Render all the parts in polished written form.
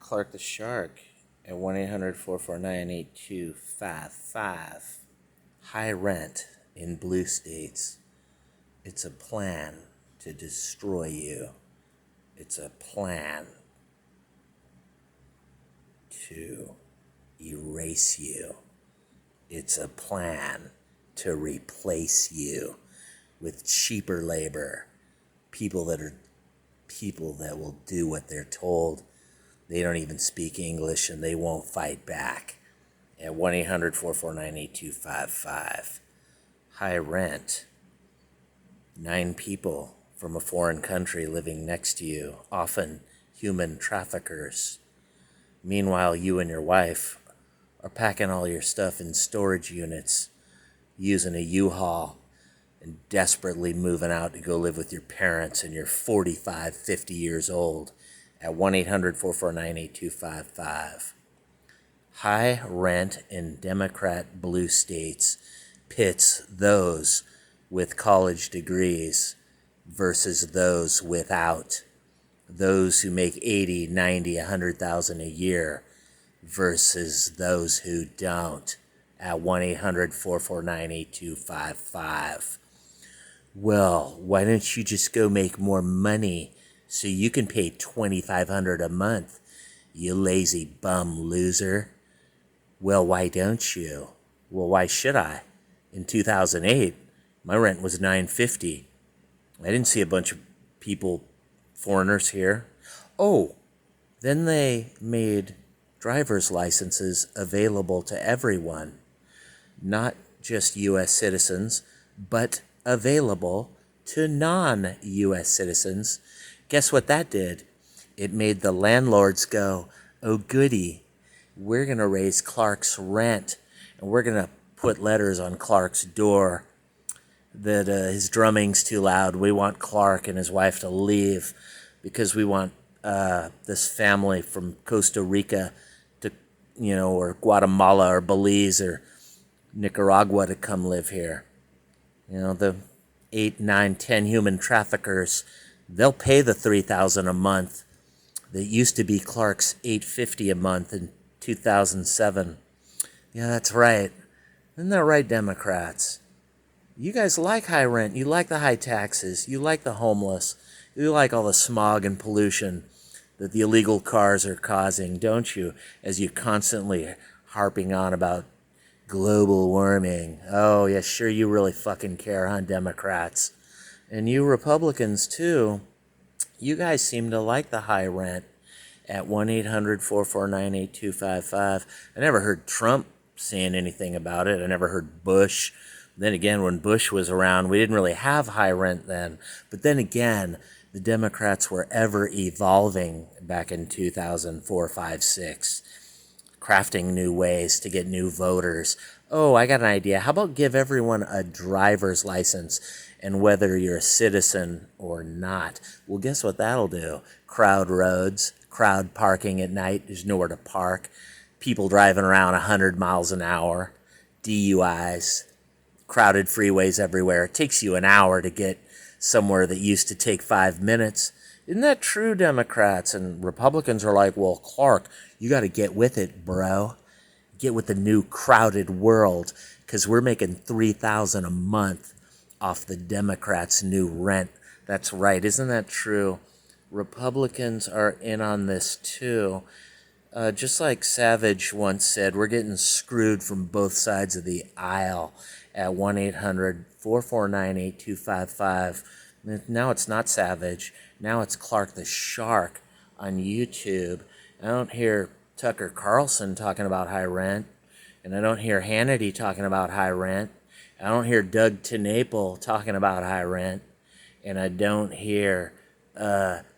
Clark the Shark at 1-800-449-8255. High rent in blue states. It's a plan to destroy you. It's a plan to erase you. It's a plan to replace you with cheaper labor. People that will do what they're told. They don't even speak English and they won't fight back. At 1-800-449-8255. High rent. 9 people from a foreign country living next to you, often human traffickers. Meanwhile, you and your wife are packing all your stuff in storage units, using a U-Haul, and desperately moving out to go live with your parents, and you're 45, 50 years old. At 1-800-449-8255. High rent in Democrat blue states pits those with college degrees versus those without. Those who make 80, 90, 100,000 a year versus those who don't. At 1-800-449-8255. Well, why don't you just go make more money so you can pay $2,500 a month, you lazy bum loser? Well, why don't you? Well, why should I? In 2008, my rent was $950. I didn't see a bunch of people, foreigners here. Oh, then they made driver's licenses available to everyone. Not just U.S. citizens, but available to non-U.S. citizens. Guess what that did? It made the landlords go, oh goody, we're going to raise Clark's rent, and we're going to put letters on Clark's door that his drumming's too loud. We want Clark and his wife to leave because we want this family from Costa Rica to, or Guatemala or Belize or Nicaragua to come live here. The 8, 9, 10 human traffickers, they'll pay the $3,000 a month that used to be Clark's $850 a month in 2007. Yeah, that's right. Isn't that right, Democrats? You guys like high rent. You like the high taxes. You like the homeless. You like all the smog and pollution that the illegal cars are causing, don't you? As you constantly harping on about global warming. Oh, yeah, sure you really fucking care, huh, Democrats? And you Republicans, too. You guys seem to like the high rent. At 1-800-449-8255. I never heard Trump saying anything about it. I never heard Bush. Then again, when Bush was around, we didn't really have high rent then. But then again, the Democrats were ever evolving back in 2004, 5, 6. Crafting new ways to get new voters. Oh, I got an idea. How about give everyone a driver's license, and whether you're a citizen or not? Well, guess what that'll do? Crowd roads, crowd parking at night. There's nowhere to park. People driving around 100 miles an hour. DUIs. Crowded freeways everywhere. It takes you an hour to get somewhere that used to take 5 minutes. Isn't that true, Democrats? And Republicans are like, well, Clark, you got to get with it, bro. Get with the new crowded world, because we're making $3,000 a month off the Democrats' new rent. That's right. Isn't that true? Republicans are in on this, too. Just like Savage once said, we're getting screwed from both sides of the aisle. At 1-800-449-8255. Now it's not Savage. Now it's Clark the Shark on YouTube. I don't hear Tucker Carlson talking about high rent. And I don't hear Hannity talking about high rent. I don't hear Doug TenNapel talking about high rent. And I don't hear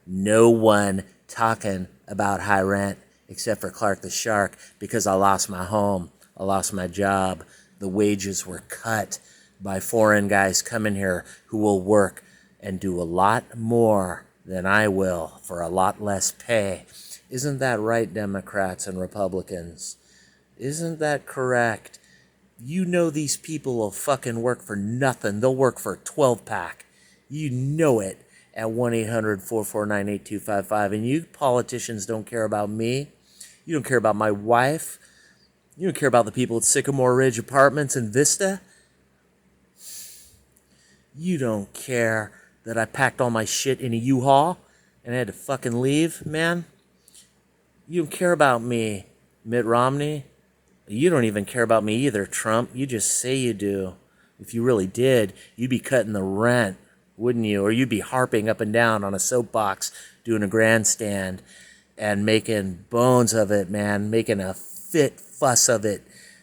no one talking about high rent except for Clark the Shark, because I lost my home. I lost my job. The wages were cut by foreign guys coming here who will work and do a lot more than I will for a lot less pay. Isn't that right, Democrats and Republicans? Isn't that correct? You know these people will fucking work for nothing. They'll work for a 12-pack. You know it. At 1-800-449-8255. And you politicians don't care about me. You don't care about my wife. You don't care about the people at Sycamore Ridge Apartments and Vista. You don't care that I packed all my shit in a U-Haul and I had to fucking leave, man. You don't care about me, Mitt Romney. You don't even care about me either, Trump. You just say you do. If you really did, you'd be cutting the rent, wouldn't you? Or you'd be harping up and down on a soapbox, doing a grandstand, and making bones of it, man, making a fit fuss of it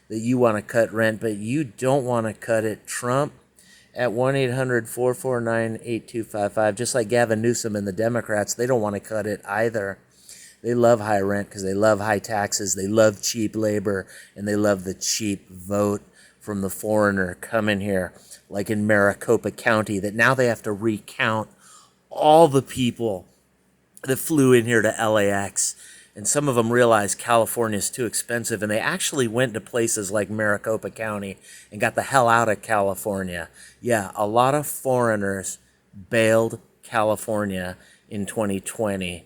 that you want to cut rent, but you don't want to cut it, Trump. At 1-800-449-8255, just like Gavin Newsom and the Democrats, they don't want to cut it either. They love high rent because they love high taxes, they love cheap labor, and they love the cheap vote from the foreigner coming here, like in Maricopa County, that now they have to recount all the people that flew in here to LAX. And some of them realized California is too expensive, and they actually went to places like Maricopa County and got the hell out of California. Yeah, a lot of foreigners bailed California in 2020,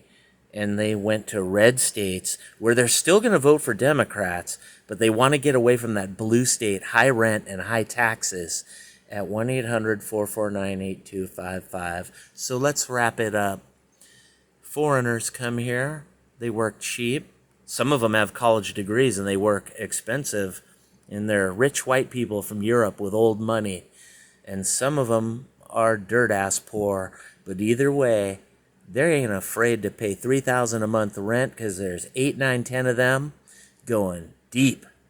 and they went to red states where they're still going to vote for Democrats, but they want to get away from that blue state, high rent and high taxes, at 1-800-449-8255. So let's wrap it up. Foreigners come here. They work cheap. Some of them have college degrees and they work expensive. And they're rich white people from Europe with old money. And some of them are dirt ass poor. But either way, they ain't afraid to pay $3,000 a month rent because there's 8, 9, 10 of them going deep